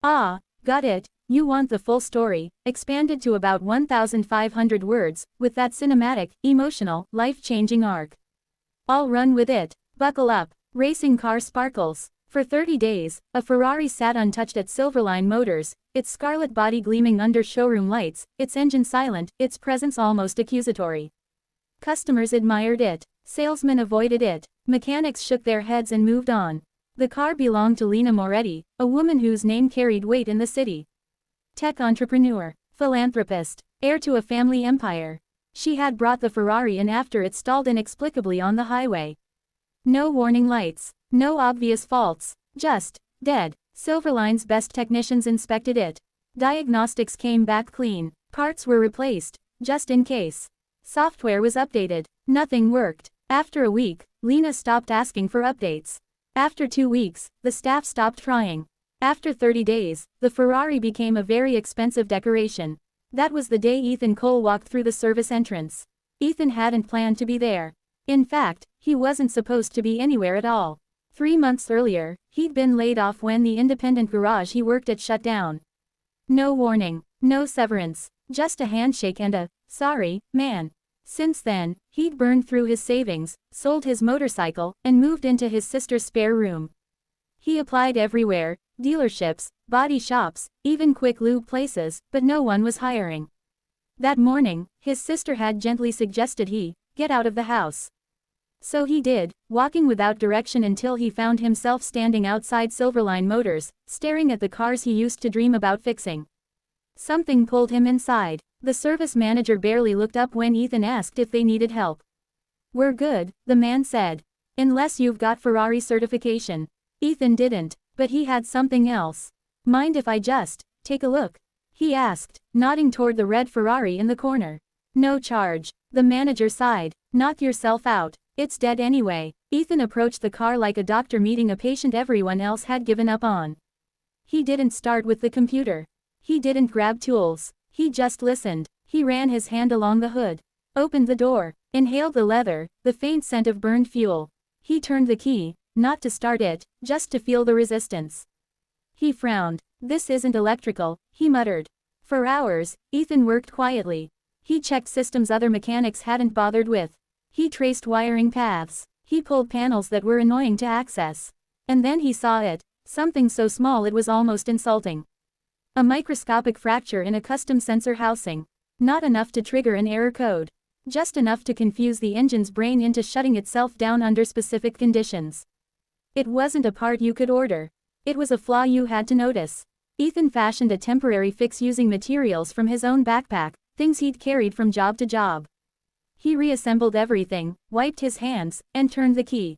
Ah, got it, you want the full story, expanded to about 1,500 words, with that cinematic, emotional, life-changing arc. I'll run with it. Buckle up. Racing car sparkles. For 30 days, a Ferrari sat untouched at Silverline Motors, its scarlet body gleaming under showroom lights, its engine silent, its presence almost accusatory. Customers admired it. Salesmen avoided it. Mechanics shook their heads and moved on. The car belonged to Lena Moretti, a woman whose name carried weight in the city. Tech entrepreneur, philanthropist, heir to a family empire. She had brought the Ferrari in after it stalled inexplicably on the highway. No warning lights, no obvious faults, just dead. Silverline's best technicians inspected it. Diagnostics came back clean. Parts were replaced, just in case. Software was updated. Nothing worked. After a week, Lena stopped asking for updates. After 2 weeks, the staff stopped trying. After 30 days, the Ferrari became a very expensive decoration. That was the day Ethan Cole walked through the service entrance. Ethan hadn't planned to be there. In fact, he wasn't supposed to be anywhere at all. 3 months earlier, he'd been laid off when the independent garage he worked at shut down. No warning, no severance, just a handshake and a, "Sorry, man." Since then, he'd burned through his savings, sold his motorcycle, and moved into his sister's spare room. He applied everywhere, dealerships, body shops, even quick lube places, but no one was hiring. That morning, his sister had gently suggested he get out of the house. So he did, walking without direction until he found himself standing outside Silverline Motors, staring at the cars he used to dream about fixing. Something pulled him inside. The service manager barely looked up when Ethan asked if they needed help. "We're good," the man said. "Unless you've got Ferrari certification." Ethan didn't, but he had something else. "Mind if I just take a look?" he asked, nodding toward the red Ferrari in the corner. "No charge." The manager sighed. "Knock yourself out. It's dead anyway." Ethan approached the car like a doctor meeting a patient everyone else had given up on. He didn't start with the computer. He didn't grab tools. He just listened. He ran his hand along the hood. Opened the door. Inhaled the leather, the faint scent of burned fuel. He turned the key, not to start it, just to feel the resistance. He frowned. "This isn't electrical," he muttered. For hours, Ethan worked quietly. He checked systems other mechanics hadn't bothered with. He traced wiring paths. He pulled panels that were annoying to access. And then he saw it. Something so small it was almost insulting. A microscopic fracture in a custom sensor housing. Not enough to trigger an error code. Just enough to confuse the engine's brain into shutting itself down under specific conditions. It wasn't a part you could order. It was a flaw you had to notice. Ethan fashioned a temporary fix using materials from his own backpack, things he'd carried from job to job. He reassembled everything, wiped his hands, and turned the key.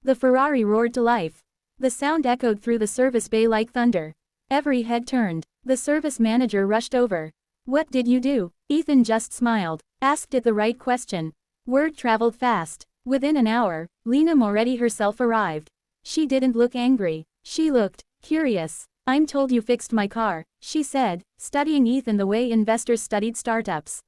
The Ferrari roared to life. The sound echoed through the service bay like thunder. Every head turned. The service manager rushed over. "What did you do?" Ethan just smiled. Asked it the right question. Word traveled fast. Within an hour, Lena Moretti herself arrived. She didn't look angry. She looked curious. "I'm told you fixed my car," she said, studying Ethan the way investors studied startups.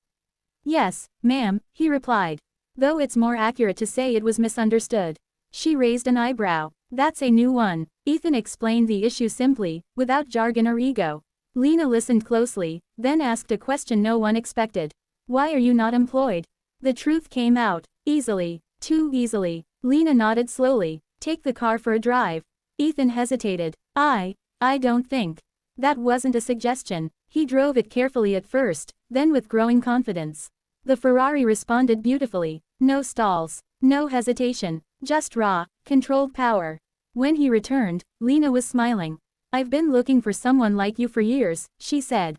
"Yes, ma'am," he replied. Though it's more accurate to say it was misunderstood. She raised an eyebrow. "That's a new one." Ethan explained the issue simply, without jargon or ego. Lena listened closely, then asked a question no one expected. "Why are you not employed?" The truth came out, easily, too easily. Lena nodded slowly. "Take the car for a drive." Ethan hesitated. I don't think." That wasn't a suggestion. He drove it carefully at first, then with growing confidence. The Ferrari responded beautifully. No stalls, no hesitation, just raw, controlled power. When he returned, Lena was smiling. "I've been looking for someone like you for years," she said.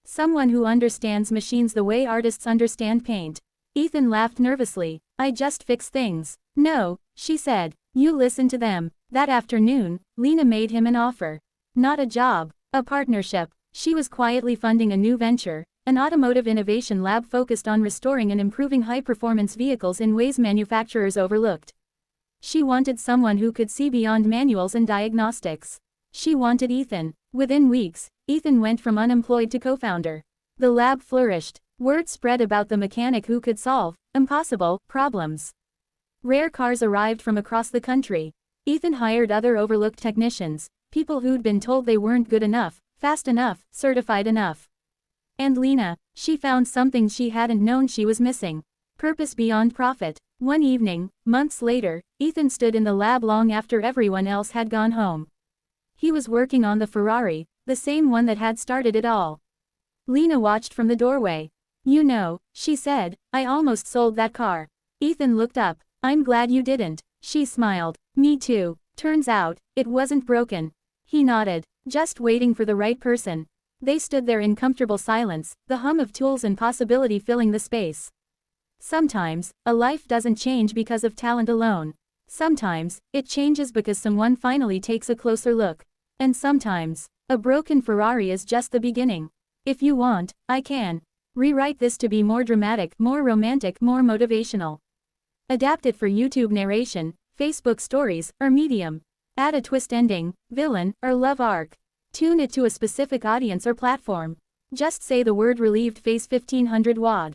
"Someone who understands machines the way artists understand paint." Ethan laughed nervously. "I just fix things." "No," she said. "You listen to them." That afternoon, Lena made him an offer. Not a job, a partnership. She was quietly funding a new venture, an automotive innovation lab focused on restoring and improving high-performance vehicles in ways manufacturers overlooked. She wanted someone who could see beyond manuals and diagnostics. She wanted Ethan. Within weeks, Ethan went from unemployed to co-founder. The lab flourished. Word spread about the mechanic who could solve impossible problems. Rare cars arrived from across the country. Ethan hired other overlooked technicians, People who'd been told they weren't good enough, fast enough, certified enough. And Lena, she found something she hadn't known she was missing. Purpose beyond profit. One evening, months later, Ethan stood in the lab long after everyone else had gone home. He was working on the Ferrari, the same one that had started it all. Lena watched from the doorway. "You know," she said, "I almost sold that car." Ethan looked up. "I'm glad you didn't." She smiled. "Me too. Turns out, it wasn't broken." He nodded. "Just waiting for the right person." They stood there in comfortable silence, the hum of tools and possibility filling the space. Sometimes, a life doesn't change because of talent alone. Sometimes, it changes because someone finally takes a closer look. And sometimes, a broken Ferrari is just the beginning. If you want, I can rewrite this to be more dramatic, more romantic, more motivational. Adapt it for YouTube narration, Facebook stories, or Medium. Add a twist ending, villain, or love arc. Tune it to a specific audience or platform. Just say the word relieved face 1500 WAD.